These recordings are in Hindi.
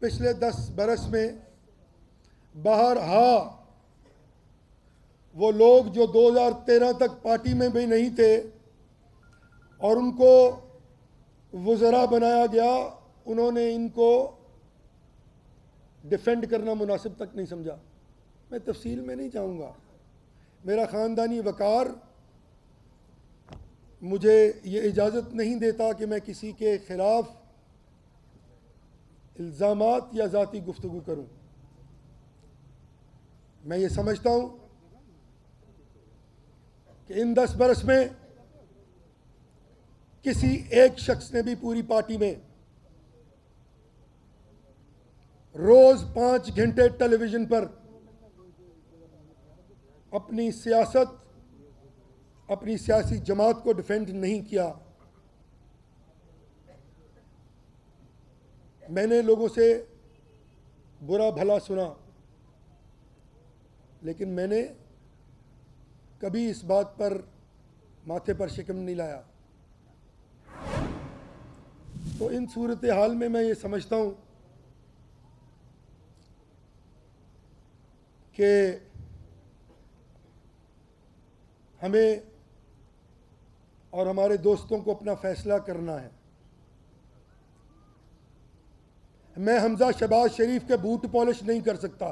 पिछले 10 बरस में बहरहा वो लोग जो 2013 तक पार्टी में भी नहीं थे और उनको वज़रा बनाया गया, उन्होंने इनको डिफेंड करना मुनासिब तक नहीं समझा। मैं तफसील में नहीं जाऊंगा, मेरा ख़ानदानी वक़ार मुझे ये इजाज़त नहीं देता कि मैं किसी के ख़िलाफ़ इल्ज़ामात या ज़ाती गुफ्तगू करूं। मैं ये समझता हूं कि इन 10 बरस में किसी एक शख्स ने भी पूरी पार्टी में रोज़ 5 घंटे टेलीविज़न पर अपनी सियासत, अपनी सियासी जमात को डिफेंड नहीं किया। मैंने लोगों से बुरा भला सुना, लेकिन मैंने कभी इस बात पर माथे पर शिकन नहीं लाया। तो इन सूरत हाल में मैं ये समझता हूँ कि हमें और हमारे दोस्तों को अपना फ़ैसला करना है। मैं हमजा शहबाज शरीफ के बूट पॉलिश नहीं कर सकता।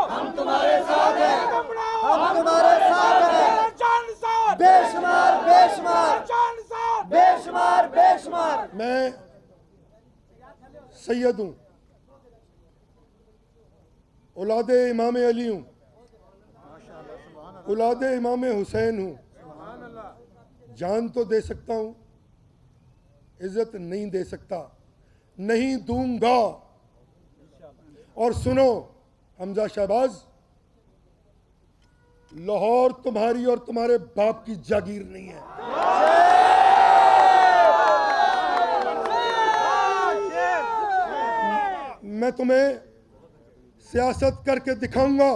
हम तुम्हारे साथ हैं, हम तुम्हारे साथ हैं, बेशुमार बेशुमार बेशुमार बेशुमार। मैं सैयद हूँ, औलादे इमाम अली हूँ, औलादे इमाम हुसैन हूँ। जान तो दे सकता हूँ, इज्जत नहीं दे सकता, नहीं दूंगा। और सुनो हमजा शहबाज, लाहौर तुम्हारी और तुम्हारे बाप की जागीर नहीं है। मैं तुम्हें सियासत करके दिखाऊंगा।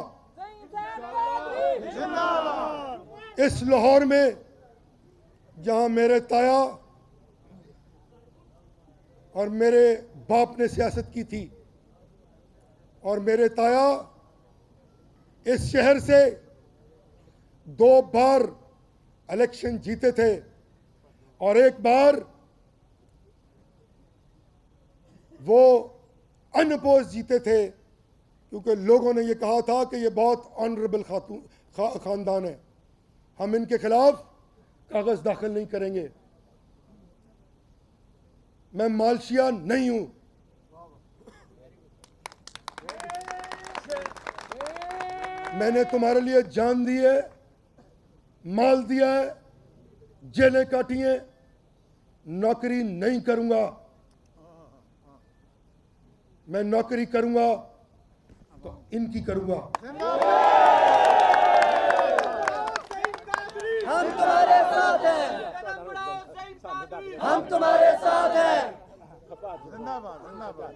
इस लाहौर में जहां मेरे ताया और मेरे बाप ने सियासत की थी, और मेरे ताया इस शहर से 2 बार इलेक्शन जीते थे और एक बार वो अनअपोज जीते थे, क्योंकि लोगों ने ये कहा था कि ये बहुत ऑनरेबल ख़ानदान है, हम इनके खिलाफ कागज़ दाखिल नहीं करेंगे। मैं मालशिया नहीं हूं। मैंने तुम्हारे लिए जान दी है, माल दिया है, जेलें काटी हैं, नौकरी नहीं करूंगा। मैं नौकरी करूंगा तो इनकी करूंगा। हम तुम्हारे साथ हैं, हम तुम्हारे साथ हैं। जिंदाबाद जिंदाबाद।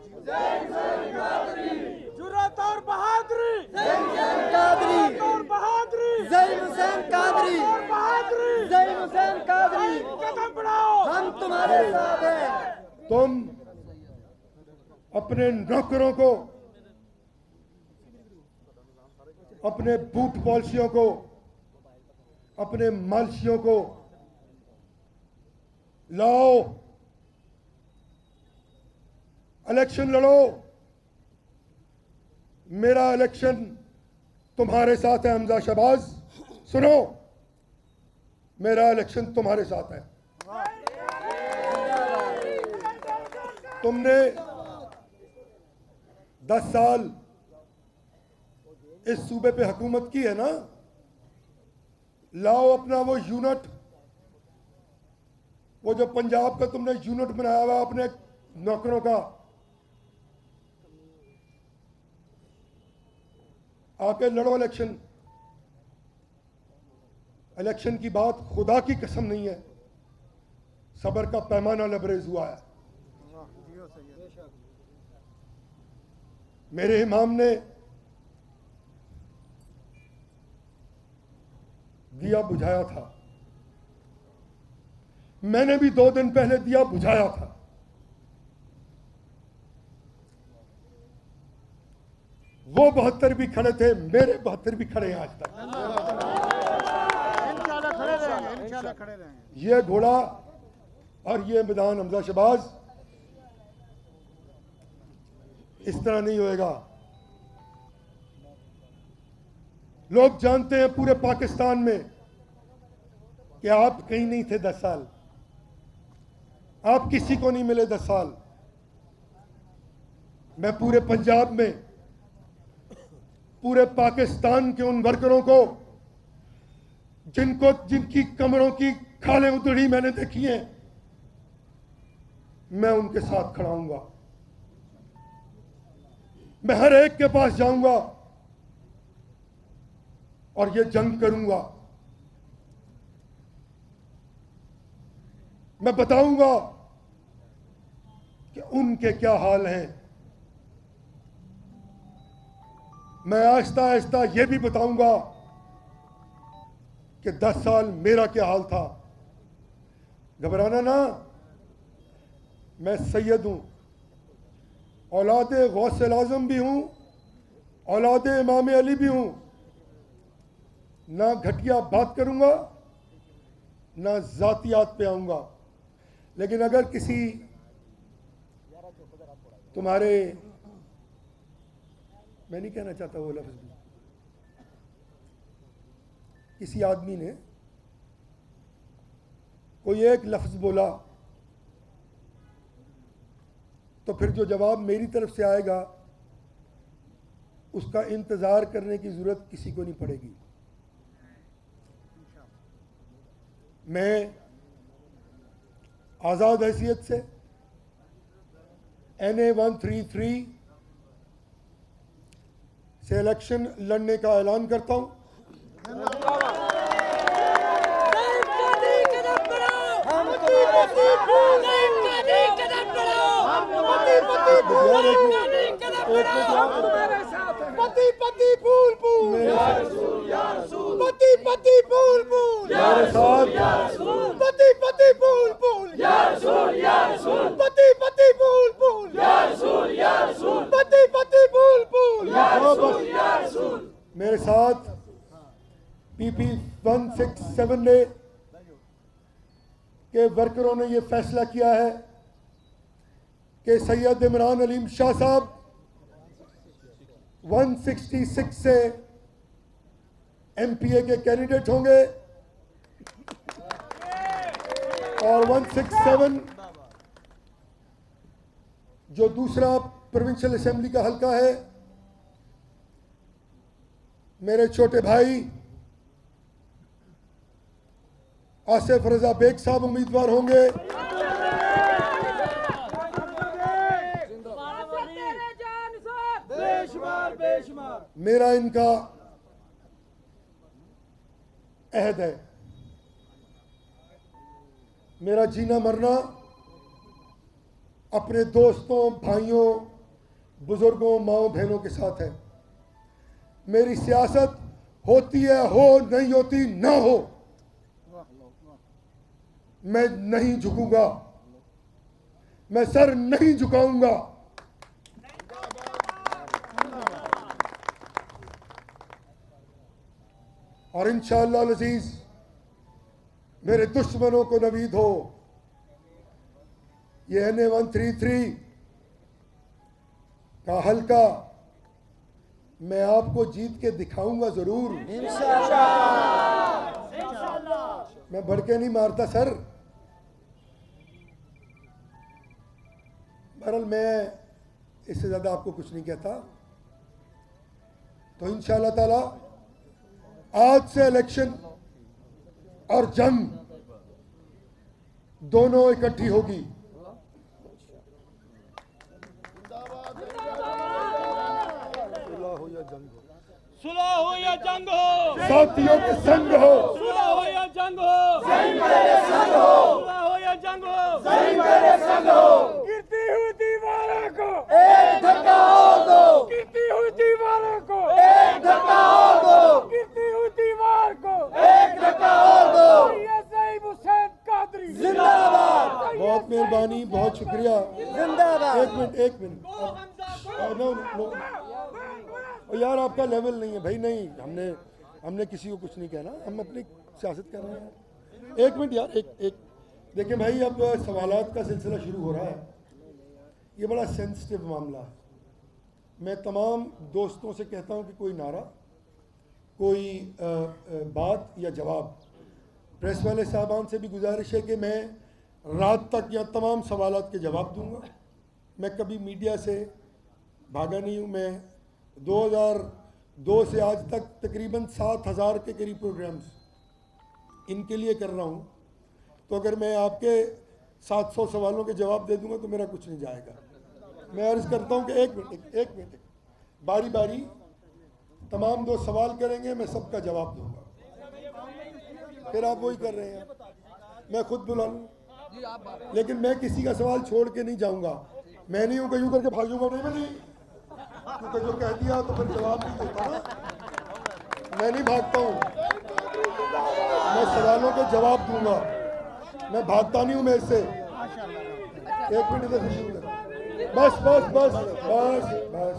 जुर्रत और बहादुरी, ज़ैन हुसैन कादरी, और बहादुरी, ज़ैन हुसैन कादरी, और बहादुरी। ज़ैन हुसैन कादरी। कदम बढ़ाओ, हम तुम्हारे साथ हैं। तुम अपने नौकरों को, अपने बूट पॉलिसियों को, अपने मालशियों को लाओ, इलेक्शन लड़ो। मेरा इलेक्शन तुम्हारे साथ है हमजा शहबाज। सुनो, मेरा इलेक्शन तुम्हारे साथ है। तुमने 10 साल इस सूबे पे हुकूमत की है ना, लाओ अपना वो यूनिट, वो जो पंजाब का तुमने यूनिट बनाया हुआ अपने नौकरों का, आके लड़ो इलेक्शन। इलेक्शन की बात खुदा की कसम नहीं है, सब्र का पैमाना लबरेज हुआ है। मेरे इमाम ने दिया बुझाया था। मैंने भी 2 दिन पहले दिया बुझाया था। वो 72 भी खड़े थे, मेरे 72 भी खड़े हैं आज तक। इंशाल्लाह खड़े रहेंगे, इंशाल्लाह खड़े रहेंगे। ये घोड़ा और ये मैदान हमजा शहबाज इस तरह नहीं होएगा। लोग जानते हैं पूरे पाकिस्तान में कि आप कहीं नहीं थे 10 साल, आप किसी को नहीं मिले 10 साल। मैं पूरे पंजाब में, पूरे पाकिस्तान के उन वर्करों को जिनकी कमरों की खालें उधड़ी मैंने देखी हैं, मैं उनके साथ खड़ा हूंगा। मैं हर एक के पास जाऊंगा और ये जंग करूंगा। मैं बताऊंगा कि उनके क्या हाल हैं। मैं आहिस्ता आहिस्ता ये भी बताऊंगा कि 10 साल मेरा क्या हाल था। घबराना ना, मैं सैयद हूं, औलादे गौसे आज़म भी हूं, औलादे इमाम अली भी हूं। ना घटिया बात करूंगा, ना जातियात पे आऊंगा। लेकिन अगर किसी तुम्हारे, मैं नहीं कहना चाहता वो लफ्ज़ भी, किसी आदमी ने कोई एक लफ्ज़ बोला तो फिर जो जवाब मेरी तरफ से आएगा उसका इंतज़ार करने की ज़रूरत किसी को नहीं पड़ेगी। मैं आज़ाद हैसियत से NA 133 से इलेक्शन लड़ने का ऐलान करता हूं। पति पति फूल फूल, पति पति फूल फूल, मेरे साथ पति पति फूल फूल, पति पति फूल फूल, पति पति फूल फूल, मेरे साथ PP 167 के वर्करों ने यह फैसला किया है कि सैयद इमरान अलीम शाह साहब 166 से MPA के कैंडिडेट होंगे और 167 जो दूसरा प्रोविंशियल असेंबली का हल्का है, मेरे छोटे भाई आसिफ रजा बेग साहब उम्मीदवार होंगे। मेरा इनका अहद है, मेरा जीना मरना अपने दोस्तों, भाइयों, बुजुर्गों, माओ बहनों के साथ है। मेरी सियासत होती है हो, नहीं होती ना हो, मैं नहीं झुकूंगा, मैं सर नहीं झुकाऊंगा। और इंशाअल्लाह अज़ीज मेरे दुश्मनों को नवीद हो, ये NA 133 का हल्का मैं आपको जीत के दिखाऊंगा जरूर। मैं भड़के नहीं मारता सर। बहरहाल मैं इससे ज्यादा आपको कुछ नहीं कहता। तो इंशाअल्लाह ताला आज से इलेक्शन और जंग दोनों इकट्ठी होगी। सुलह हो या जंग हो, साथियों के संग हो, सुलह हो या जंग हो, सही मेरे संग हो, सुलह हो या जंग हो, सही मेरे संग हो। गिरती हुई दीवारों को एक धक्का और दो, गिरती हुई दीवारों को एक धक्का और दो, गिरती हुई दीवार को एक धक्का शुक्रिया। जिंदाबाद। एक मिनट नो नो और यार आपका लेवल नहीं है भाई, नहीं हमने किसी को कुछ नहीं कहना, हम अपनी सियासत कर रहे हैं। एक मिनट यार, एक देखिए भाई, अब सवालात का सिलसिला शुरू हो रहा है। ये बड़ा सेंसिटिव मामला है। मैं तमाम दोस्तों से कहता हूँ कि कोई नारा, कोई बात या जवाब, प्रेस वाले साहबान से भी गुजारिश है कि मैं रात तक या तमाम सवालात के जवाब दूंगा। मैं कभी मीडिया से भागा नहीं हूँ। मैं 2002 से आज तक तकरीबन 7000 के करीब प्रोग्राम्स इनके लिए कर रहा हूँ। तो अगर मैं आपके 700 सवालों के जवाब दे दूंगा तो मेरा कुछ नहीं जाएगा। मैं अर्ज़ करता हूँ कि एक मिनट बारी बारी तमाम दोस्त सवाल करेंगे, मैं सबका जवाब दूंगा। फिर आप वही कर रहे हैं, मैं खुद बुला लूँ, लेकिन मैं किसी का सवाल छोड़ के नहीं जाऊँगा। मैं नहीं हूँ कि यूँ करके भाग जाऊँगा, नहीं, क्योंकि जो कह दिया तो फिर जवाब नहीं देता ना। मैं नहीं भागता हूँ, मैं सवालों के जवाब दूंगा, मैं भागता नहीं हूँ मैं इससे। एक मिनट इधर से शुरू कर, बस बस बस बस बस।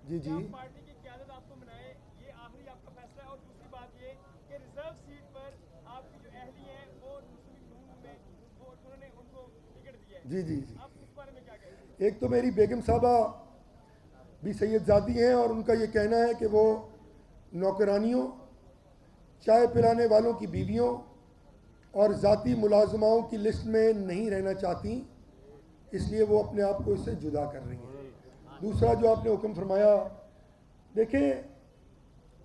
जी जी, पार्टी की क़यादत आपको मनाए, ये आखिरी आपका फैसला है। और दूसरी बात ये कि रिजर्व सीट पर आपकी जो अहली हैं वो मुस्लिम नून में वो उन्होंने उनको टिकट दिया है। जी जी, आप इस बारे में क्या कहेंगे? एक तो मेरी बेगम साहबा भी सैयदजादी हैं और उनका ये कहना है कि वो नौकरानियों, चाय पिलाने वालों की बीवियों और ज़ाती मुलाजमाओं की लिस्ट में नहीं रहना चाहती, इसलिए वो अपने आप को इससे जुदा कर रही हैं। दूसरा जो आपने हुक्म फरमाया, देखें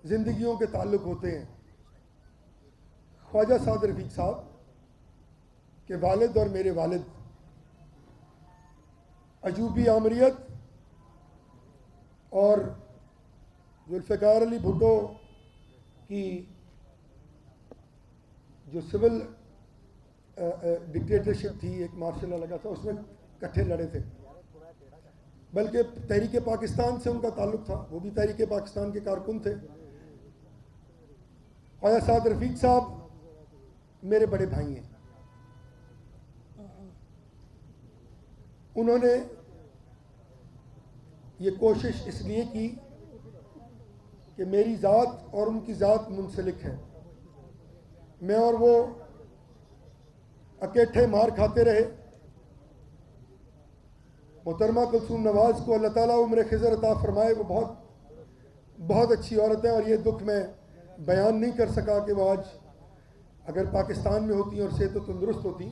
ज़िंदगियों के ताल्लुक़ होते हैं। ख्वाजा साद रफ़ीक साहब के वालिद और मेरे वालिद अजूबी आमरियत और जुल्फ़िकार अली भुट्टो की जो सिविल डिक्टेटरशिप थी, एक मार्शल लगा था, उसमें इकट्ठे लड़े थे। बल्कि तहरीक पाकिस्तान से उनका ताल्लुक़ था, वो भी तहरीक पाकिस्तान के कारकुन थे। ख्वाजा साद रफ़ीक साहब मेरे बड़े भाई हैं। उन्होंने ये कोशिश इसलिए की कि मेरी ज़ात और उनकी ज़ात मुंसलिक है। मैं और वो इकट्ठे मार खाते रहे। मोहतरमा कुलसूम नवाज़ को अल्लाह ताला उम्र खिज़र अता फरमाए, वो बहुत अच्छी औरत है। और ये दुख मैं बयान नहीं कर सका कि वो आज अगर पाकिस्तान में होती और सेहत तंदुरुस्त होती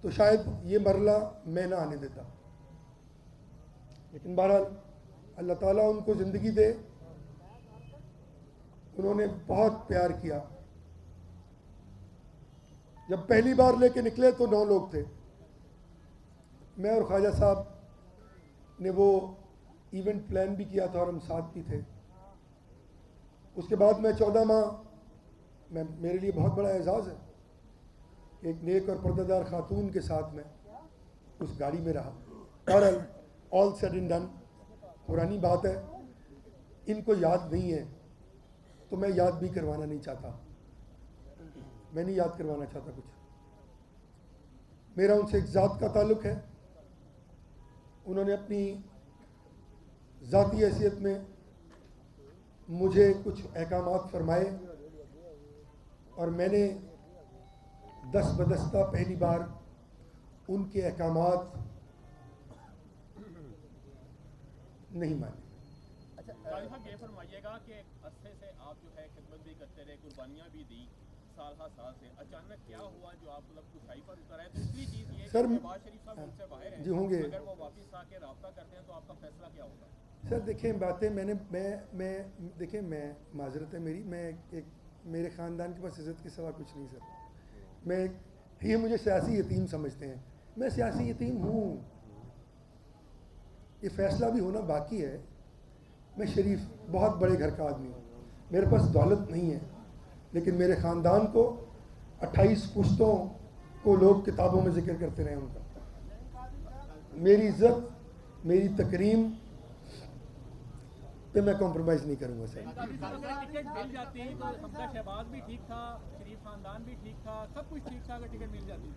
तो शायद ये मरला मैं ना आने देता। लेकिन बहरहाल अल्लाह ताला उनको ज़िंदगी दे। उन्होंने बहुत प्यार किया। जब पहली बार लेके निकले तो 9 लोग थे। मैं और ख्वाजा साहब ने वो इवेंट प्लान भी किया था और हम साथ भी थे। उसके बाद मैं 14 माह मेरे लिए बहुत बड़ा एजाज़ है, एक नेक और पर्दादार खातून के साथ में उस गाड़ी में रहा। और ऑल सेड एंड डन, पुरानी बात है, इनको याद नहीं है तो मैं याद भी करवाना नहीं चाहता। मैं नहीं याद करवाना चाहता कुछ। मेरा उनसे एक ज़ात का ताल्लुक़ है। उन्होंने अपनी ज़ाती हैसियत में मुझे कुछ अहकामात फरमाए और मैंने दस बदस्ता पहली बार उनके अहकामात नहीं माने। ये फरमाइएगा कि अरसे से आप जो है खिदमत भी करते रहे, कुर्बानियाँ भी दी साल से, अचानक क्या हुआ जो आप मतलब कुशाई पर उतर आए? दूसरी चीज़ ये सर, नवाज शरीफ साहब उनसे बाहर हैं, जी होंगे, अगर वो वापस आके रब्ता करते हैं तो आपका फैसला क्या होगा? सर देखें, बातें मैं देखें, मैं माजरत है मेरी, मैं एक मेरे ख़ानदान के पास इज़्ज़त के सिवा कुछ नहीं सर। मैं ये मुझे सियासी यतीम समझते हैं, मैं सियासी यतीम हूँ। ये फ़ैसला भी होना बाकी है। मैं शरीफ बहुत बड़े घर का आदमी हूँ, मेरे पास दौलत नहीं है, लेकिन मेरे ख़ानदान को 28 पुश्तों को लोग किताबों में जिक्र करते रहे। उनका मेरी इज़्ज़त, मेरी तकरीम पे मैं कॉम्प्रोमाइज़ नहीं करूँगा सर। टिकट मिल जाती तो हमजा शहबाज भी ठीक था, शरीफ खानदान भी ठीक था, सब कुछ ठीक था अगर टिकट मिल जाती।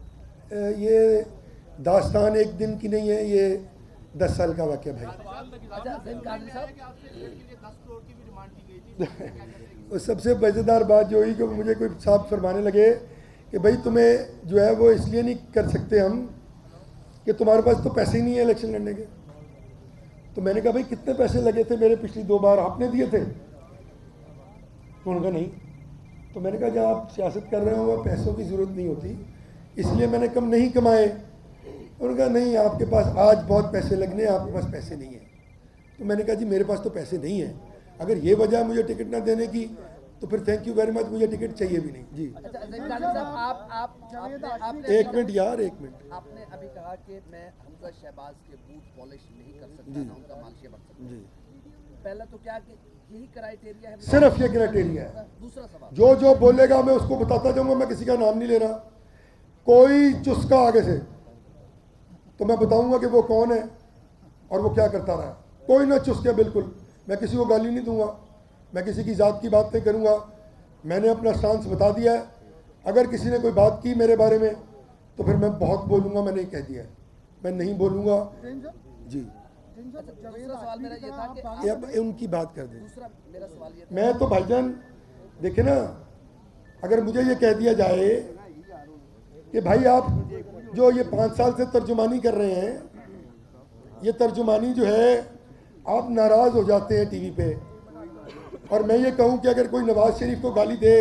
ये दास्तान एक दिन की नहीं है, ये 10 साल का वाक़या भाई। और सबसे मज़ेदार बात जो हुई कि मुझे कोई साहब फरमाने लगे कि भाई तुम्हें जो है वो इसलिए नहीं कर सकते हम कि तुम्हारे पास तो पैसे ही नहीं है इलेक्शन लड़ने के। तो मैंने कहा भाई कितने पैसे लगे थे मेरे पिछली 2 बार, आपने दिए थे? तो उन्होंने कहा नहीं। तो मैंने कहा जब आप सियासत कर रहे हो वहाँ पैसों की ज़रूरत नहीं होती, इसलिए मैंने कम नहीं कमाए। उन्होंने कहा नहीं, आपके पास आज बहुत पैसे लगने, आपके पास पैसे नहीं है। तो मैंने कहा जी मेरे पास तो पैसे नहीं है, अगर ये वजह है मुझे टिकट ना देने की तो फिर थैंक यू वेरी मच, मुझे टिकट चाहिए भी नहीं जी। एक मिनट यार, एक मिनट। आपने अभी कहा कि मैं हमजा शहबाज के बूथ पॉलिश नहीं कर सकता, ना उनका मालशे बन सकता जी। पहला तो क्या कि यही क्राइटेरिया है? सिर्फ ये क्राइटेरिया है। दूसरा सवाल, जो जो बोलेगा मैं उसको बताता जाऊंगा, मैं किसी का नाम नहीं ले रहा। कोई चुस्का आगे से तो मैं बताऊंगा कि वो कौन है और वो क्या करता रहा। कोई ना चुस्के, बिल्कुल मैं किसी को गाली नहीं दूंगा, मैं किसी की ज़ात की बात नहीं करूंगा। मैंने अपना स्टांस बता दिया है। अगर किसी ने कोई बात की मेरे बारे में तो फिर मैं बहुत बोलूंगा, मैंने कह दिया है, मैं नहीं बोलूंगा जी। दूसरा सवाल मेरा ये था कि अब उनकी बात कर दें। दूसरा मेरा सवाल ये था, मैं तो भाईजान देखे ना, अगर मुझे ये कह दिया जाए कि भाई आप जो ये 5 साल से तर्जुमानी कर रहे हैं, ये तर्जुमानी जो है आप नाराज़ हो जाते हैं टीवी पे, और मैं ये कहूँ कि अगर कोई नवाज शरीफ को गाली दे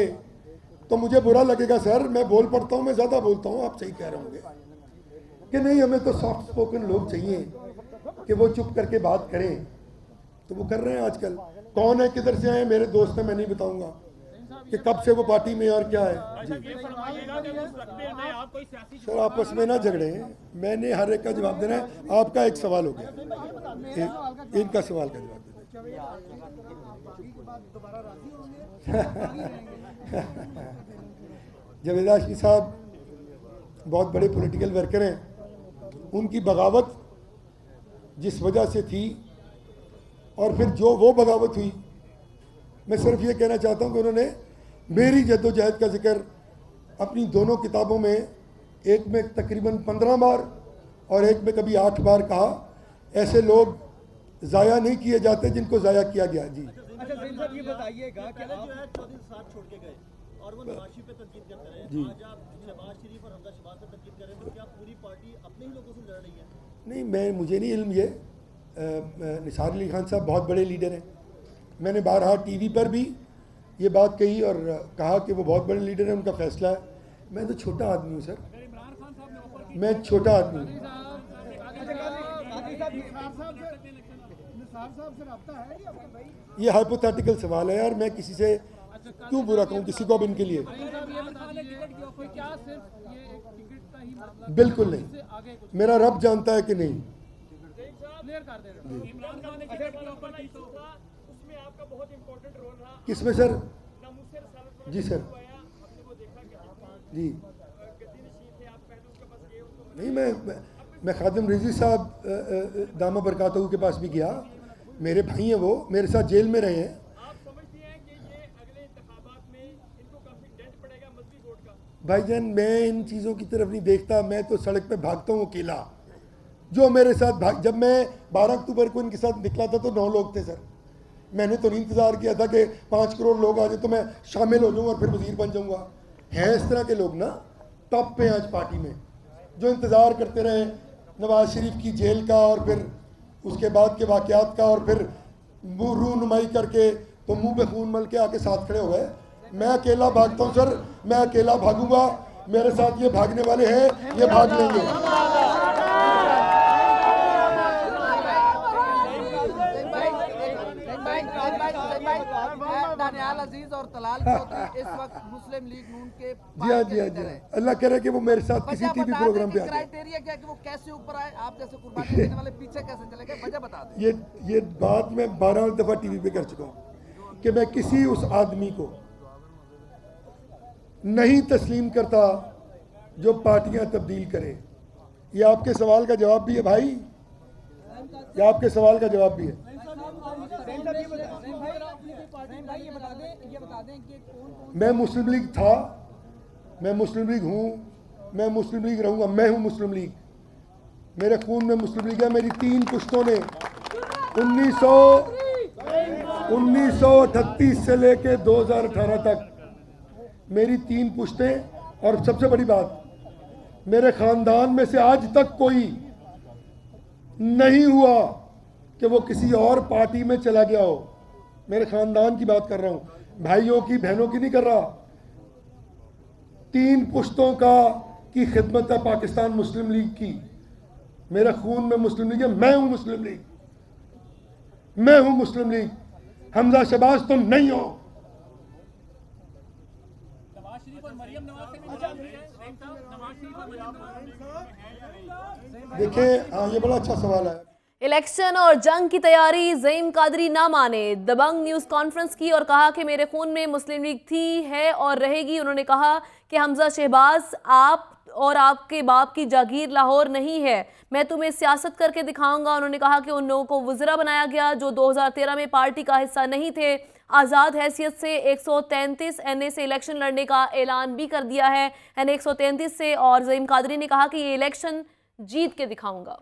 तो मुझे बुरा लगेगा सर। मैं बोल पड़ता हूँ, मैं ज़्यादा बोलता हूँ, आप सही कह रहे होंगे कि नहीं, हमें तो सॉफ्ट स्पोकन लोग चाहिए कि वो चुप करके बात करें। तो वो कर रहे हैं आजकल। कौन है, किधर से आए, मेरे दोस्त हैं, मैं नहीं बताऊंगा कि कब से वो पार्टी में और क्या है जी। सर आपस में ना झगड़े, मैंने हर एक का जवाब देना है। आपका एक सवाल हो गया, इनका सवाल का जवाब देना। जावेद हाशमी साहब बहुत बड़े पॉलिटिकल वर्कर हैं। उनकी बगावत जिस वजह से थी और फिर जो वो बगावत हुई, मैं सिर्फ ये कहना चाहता हूँ कि उन्होंने मेरी जद्दोजहद का जिक्र अपनी दोनों किताबों में, एक में तकरीबन 15 बार और एक में कभी 8 बार कहा। ऐसे लोग ज़ाया नहीं किए जाते जिनको ज़ाया किया गया जी। अच्छा सैन साहब ये बताइएगा कि आप जो है 14 साथ छोड़ के गए और वो नवाज शरीफ पे तनकीद करते रहे, आज आप शहबाज शरीफ और हमजा शहबाज पे तनकीद कर रहे हैं, तो क्या पूरी पार्टी अपने ही लोगों से लड़ रही है? नहीं, मुझे नहीं इल्म ये। निसार अली खान साहब बहुत बड़े लीडर हैं। मैंने बारहा टीवी पर भी ये बात कही और कहा कि वो बहुत बड़े लीडर हैं, उनका फैसला है। मैं तो छोटा आदमी हूँ सर, मैं छोटा आदमी हूँ। ये हाइपोथेटिकल सवाल है यार, मैं किसी से क्यों बुरा कहूँ किसी को अब इनके लिए। बिल्कुल नहीं, मेरा रब जानता है कि नहीं। किसमें सर? जी सर जी। नहीं, मैं खादिम रिजवी साहब दामा बरकातहू के पास भी गया। मेरे भाई हैं, वो मेरे साथ जेल में रहे हैं। भाईजान मैं इन चीज़ों की तरफ नहीं देखता, मैं तो सड़क पे भागता हूँ अकेला। जो मेरे साथ जब मैं 12 अक्टूबर को इनके साथ निकला था तो 9 लोग थे सर। मैंने तो नहीं इंतज़ार किया था कि 5 करोड़ लोग आ जाए तो मैं शामिल हो जाऊँ और फिर वज़ीर बन जाऊँगा। हैं इस तरह के लोग ना टॉप पे आज पार्टी में, जो इंतज़ार करते रहे नवाज शरीफ की जेल का और फिर उसके बाद के वाक़यात का, और फिर रूनुमाई करके तो मुँह पे खून मल के आके साथ खड़े हो गए। मैं अकेला भागता हूँ सर, मैं अकेला भागूंगा, मेरे साथ ये भागने वाले हैं, ये भाग लेंगे। दानियाल अजीज और तलाल चौधरी इस वक्त मुस्लिम लीग नून के जी हाँ, अल्लाह करे कि वो मेरे साथ किसी टीवी प्रोग्राम पे आ जाए। क्राइटेरिया क्या कि वो कैसे ऊपर आए, आप जैसे कुर्बानी देने वाले पीछे कैसे चले गए, वजह बता दें। ये बात मैं 12 दफ़ा टीवी पे कर चुका हूँ कि मैं किसी उस आदमी को नहीं तस्लीम करता जो पार्टियां तब्दील करे। ये आपके सवाल का जवाब भी है भाई, ये आपके सवाल का जवाब भी है। मैं मुस्लिम लीग था, मैं मुस्लिम लीग हूँ, मैं मुस्लिम लीग रहूँगा। मैं हूँ मुस्लिम लीग, मेरे खून में मुस्लिम लीग है। मेरी 3 पुश्तों ने 1938 से लेके 2018 तक मेरी 3 पुश्तें, और सबसे बड़ी बात, मेरे खानदान में से आज तक कोई नहीं हुआ कि वो किसी और पार्टी में चला गया हो। मेरे खानदान की बात कर रहा हूँ, भाइयों की, बहनों की नहीं कर रहा। 3 पुश्तों की खिदमत है पाकिस्तान मुस्लिम लीग की। मेरे खून में मुस्लिम लीग है। मैं हूं मुस्लिम लीग, मैं हूं मुस्लिम लीग। हमजा शहबाज तुम नहीं हो। नवाज शरीफ और मरियम नवाज से भी नवाज शरीफ और मरियम देखिए, हाँ, ये बड़ा अच्छा सवाल है। इलेक्शन और जंग की तैयारी ज़ईम कादरी ना माने। दबंग न्यूज़ कॉन्फ्रेंस की और कहा कि मेरे खून में मुस्लिम लीग थी, है और रहेगी। उन्होंने कहा कि हमजा शहबाज, आप और आपके बाप की जागीर लाहौर नहीं है, मैं तुम्हें सियासत करके दिखाऊंगा। उन्होंने कहा कि उन लोगों को वज़रा बनाया गया जो 2013 में पार्टी का हिस्सा नहीं थे। आज़ाद हैसियत से 133 NA से इलेक्शन लड़ने का ऐलान भी कर दिया है, NA 133 से। और ज़ईम कादरी ने कहा कि ये इलेक्शन जीत के दिखाऊंगा।